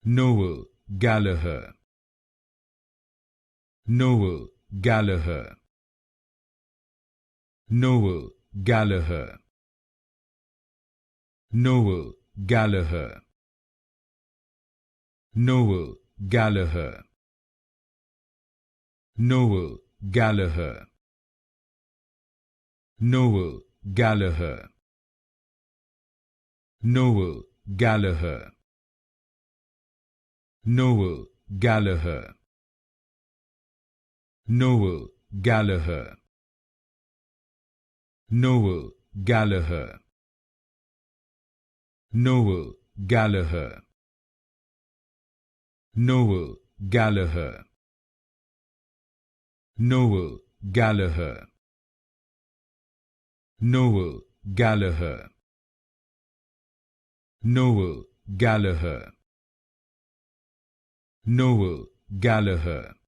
Noel Gallagher. Noel Gallagher. Noel Gallagher. Noel Gallagher. Noel Gallagher. Noel Gallagher. Noel Gallagher. Noel Gallagher. Noel Gallagher. Noel Gallagher. Noel Gallagher. Noel Gallagher. Noel Gallagher. Noel Gallagher. Noel Gallagher. Noel Gallagher. Noel Gallagher.